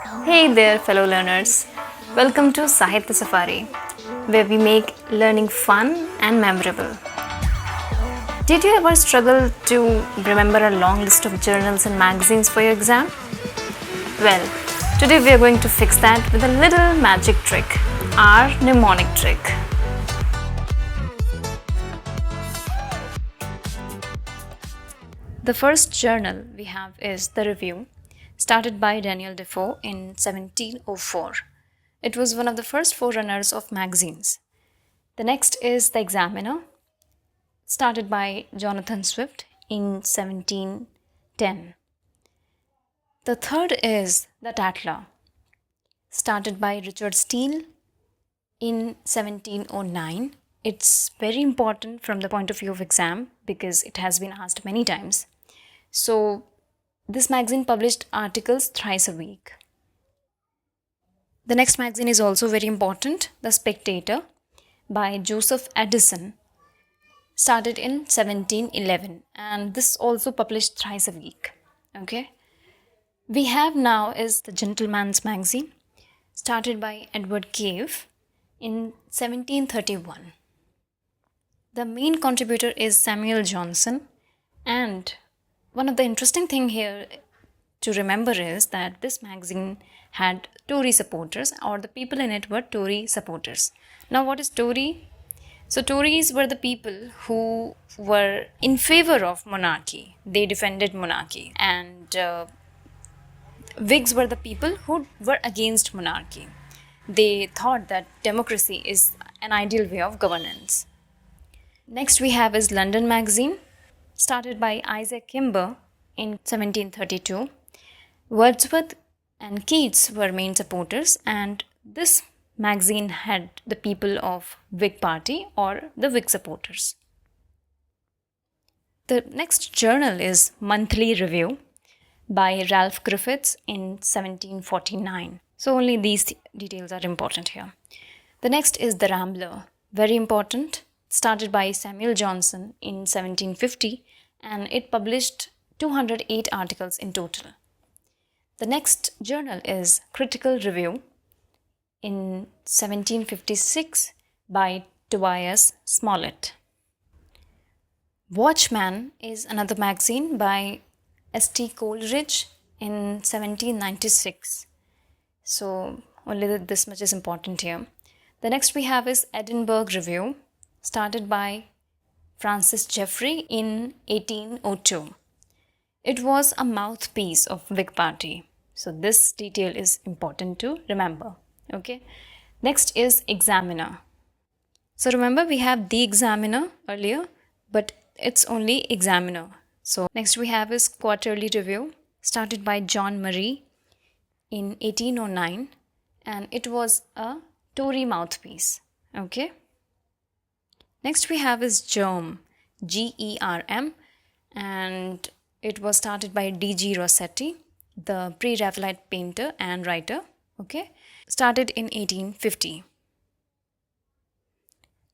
Hey there, fellow learners. Welcome to Sahitya Safari, where we make learning fun and memorable. Did you ever struggle to remember a long list of journals and magazines for your exam? Well, today we are going to fix that with a little magic trick, our mnemonic trick. The first journal we have is The Review, started by Daniel Defoe in 1704. It was one of the first forerunners of magazines. The next is The Examiner, started by Jonathan Swift in 1710. The third is The Tatler, started by Richard Steele in 1709. It's very important from the point of view of exam because it has been asked many times. So, this magazine published articles thrice a week. The next magazine is also very important, The Spectator by Joseph Addison, started in 1711, and this also published thrice a week. Okay. We have now is The Gentleman's Magazine, started by Edward Cave in 1731. The main contributor is Samuel Johnson, and one of the interesting thing here to remember is that this magazine had Tory supporters, or the people in it were Tory supporters. Now, what is Tory? So, Tories were the people who were in favor of monarchy. They defended monarchy. And Whigs were the people who were against monarchy. They thought that democracy is an ideal way of governance. Next we have is London Magazine, started by Isaac Kimber in 1732. Wordsworth and Keats were main supporters, and this magazine had the people of Whig Party or the Whig supporters. The next journal is Monthly Review by Ralph Griffiths in 1749. So only these details are important here. The next is The Rambler, very important, started by Samuel Johnson in 1750, and it published 208 articles in total. The next journal is Critical Review in 1756 by Tobias Smollett. Watchman is another magazine by S.T. Coleridge in 1796. So only this much is important here. The next we have is Edinburgh Review, started by Francis Jeffrey in 1802. It was a mouthpiece of Whig Party. So this detail is important to remember. Okay. Next is Examiner. So remember we have The Examiner earlier, but it's only Examiner. So next we have is Quarterly Review, started by John Murray in 1809, and it was a Tory mouthpiece. Okay. Next we have is Germ, Germ, and it was started by D.G. Rossetti, the pre-Raphaelite painter and writer. Okay, started in 1850.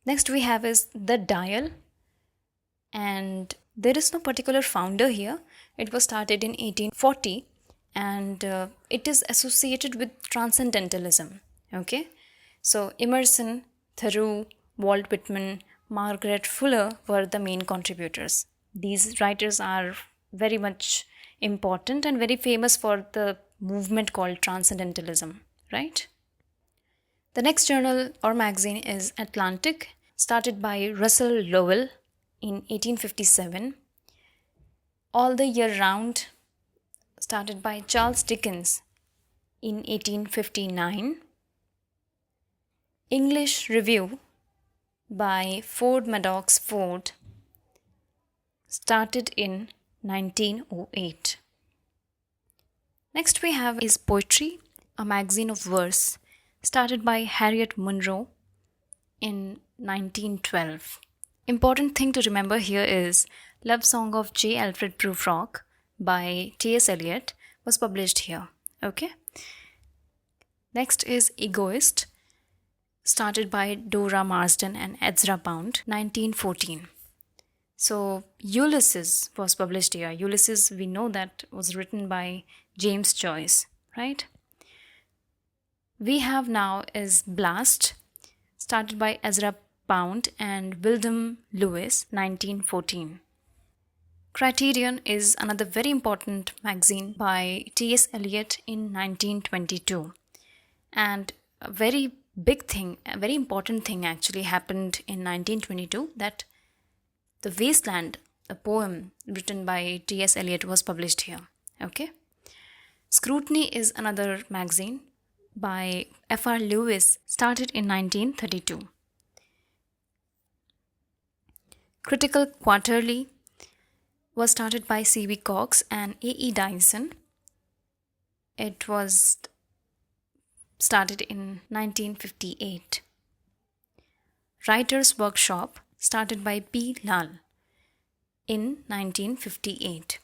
Next we have is The Dial, and there is no particular founder here. It was started in 1840, and it is associated with Transcendentalism. Okay, so Emerson, Thoreau, Walt Whitman, Margaret Fuller were the main contributors. These writers are very much important and very famous for the movement called Transcendentalism, right? The next journal or magazine is Atlantic, started by Russell Lowell in 1857. All the Year Round, started by Charles Dickens in 1859. English Review by Ford Madox Ford, started in 1908. Next we have is Poetry, a magazine of verse, started by Harriet Monroe in 1912. Important thing to remember here is Love Song of J. Alfred Prufrock by T.S. Eliot was published here. Okay. Next is Egoist, started by Dora Marsden and Ezra Pound, 1914. So Ulysses was published here. Ulysses, we know that was written by James Joyce, right? we have now is Blast, started by Ezra Pound and William Lewis, 1914. Criterion is another very important magazine by T.S. Eliot in 1922. And a very big thing, a very important thing actually happened in 1922, that The Wasteland, a poem written by T.S. Eliot, was published here. Okay. Scrutiny is another magazine by F.R. Lewis, started in 1932. Critical Quarterly was started by C.B. Cox and A.E. Dyson. It was started in 1958. Writer's Workshop, started by P. Lal in 1958.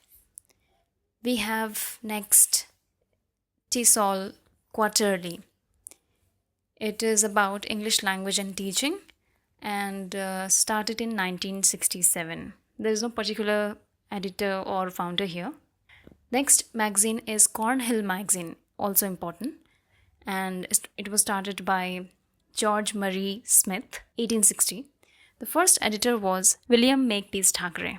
We have next TESOL Quarterly. It is about English language and teaching and started in 1967. There is no particular editor or founder here. Next magazine is Cornhill Magazine, also important, and it was started by George Murray Smith, 1860. The first editor was William Makepeace Thackeray.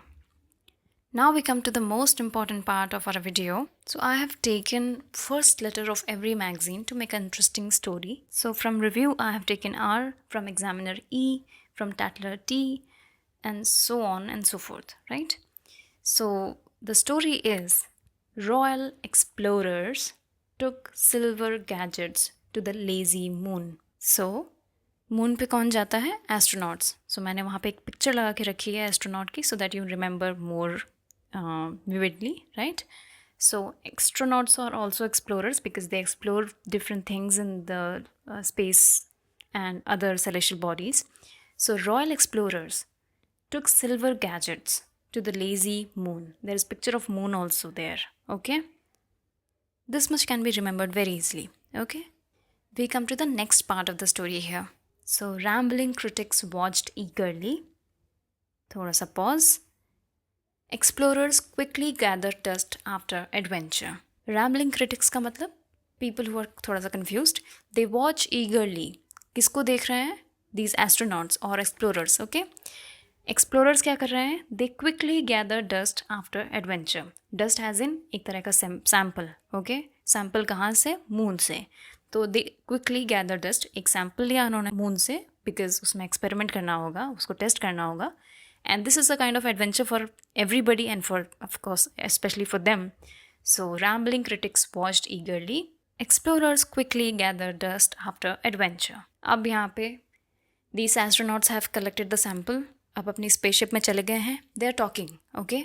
Now we come to the most important part of our video. So I have taken first letter of every magazine to make an interesting story. So from review I have taken R, from examiner E, from Tatler T, and so on and so forth, right? So the story is Royal Explorers took silver gadgets to the lazy moon. So moon पे कौन जाता है? Astronauts. सो मैंने वहाँ पे एक picture लगा के रखी है एस्ट्रोनॉट की, so that you remember more vividly, right? So astronauts are also explorers because they explore different things in the space and other celestial bodies. So Royal Explorers took silver gadgets to the lazy moon. There is picture of moon also there, okay? This much can be remembered very easily, okay? We come to the next part of the story here. So rambling critics watched eagerly. Thoda sa pause. Explorers quickly gathered dust after adventure. Rambling critics का मतलब people who are थोड़ा सा confused. They watch eagerly. किसको देख रहे हैं? These astronauts or explorers, okay? Explorers क्या कर रहे हैं? They quickly gather dust after adventure. Dust has in एक तरह का sample, okay? Sample कहाँ से? Moon से. तो they quickly gather dust. एक sample लिया उन्होंने moon से because उसमें experiment करना होगा, उसको test करना होगा. And this is a kind of adventure for everybody and for, of course, especially for them. So rambling critics watched eagerly. Explorers quickly gathered dust after adventure. अब यहाँ पे these astronauts have collected the sample. अब अपनी spaceship में चले गए हैं. They are talking, okay?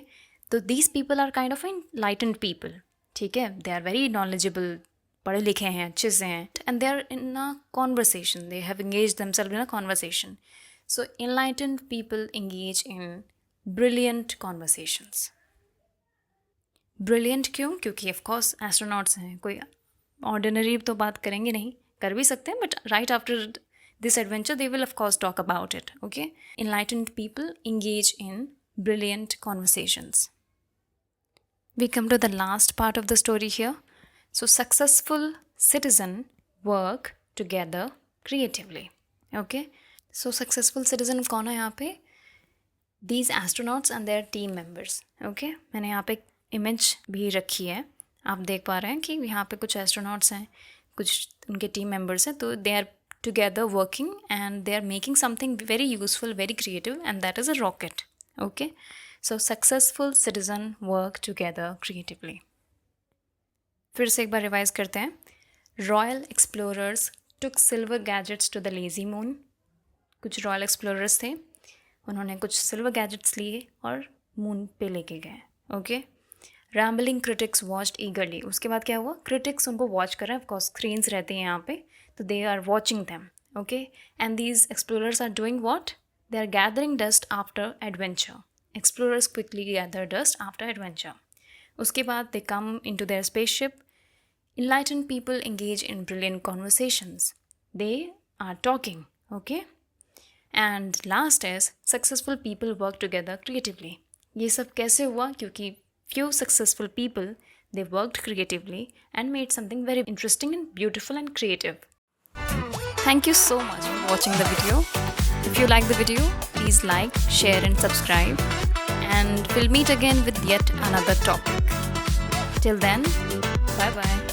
तो these people are kind of enlightened people. ठीक है? They are very knowledgeable. पढ़े लिखे हैं, अच्छे से हैं. And they are in a conversation. They have engaged themselves in a conversation. So enlightened people engage in brilliant conversations. Brilliant क्यों? क्योंकि of course astronauts हैं, कोई ordinary तो बात करेंगे नहीं, कर भी सकते हैं, but right after this adventure they will of course talk about it, okay? Enlightened people engage in brilliant conversations. We come to the last part of the story here. So successful citizen work together creatively, okay? So successful citizen कौन है यहाँ पे? These astronauts and their team members. Okay? मैंने यहाँ पे image भी रखी है. आप देख पा रहे हैं कि यहाँ पे कुछ astronauts हैं, कुछ उनके team members हैं. तो they are together working and they are making something very useful, very creative, and that is a rocket. Okay? So successful citizen work together creatively. फिर से एक बार रिवाइज करते हैं. Royal Explorers took silver gadgets to the lazy moon. कुछ royal explorers थे, उन्होंने कुछ silver gadgets लिए और मून पे लेके गए, ओके? Rambling critics watched ईगरली. उसके बाद क्या हुआ? क्रिटिक्स उनको वॉच कर रहे हैं, ऑफकोर्स स्क्रीन्स रहते हैं यहाँ पे, तो they are watching them, okay? And these explorers are doing what? They are gathering dust after adventure. Explorers quickly gather dust after adventure. उसके बाद they come into their spaceship. Enlightened people engage in brilliant conversations. They are talking, okay? And last is successful people work together creatively. ये सब कैसे हुआ? क्योंकि few successful people, they worked creatively and made something very interesting and beautiful and creative. Thank you so much for watching the video. If you like the video, please like, share and subscribe. And we'll meet again with yet another topic. Till then, bye bye.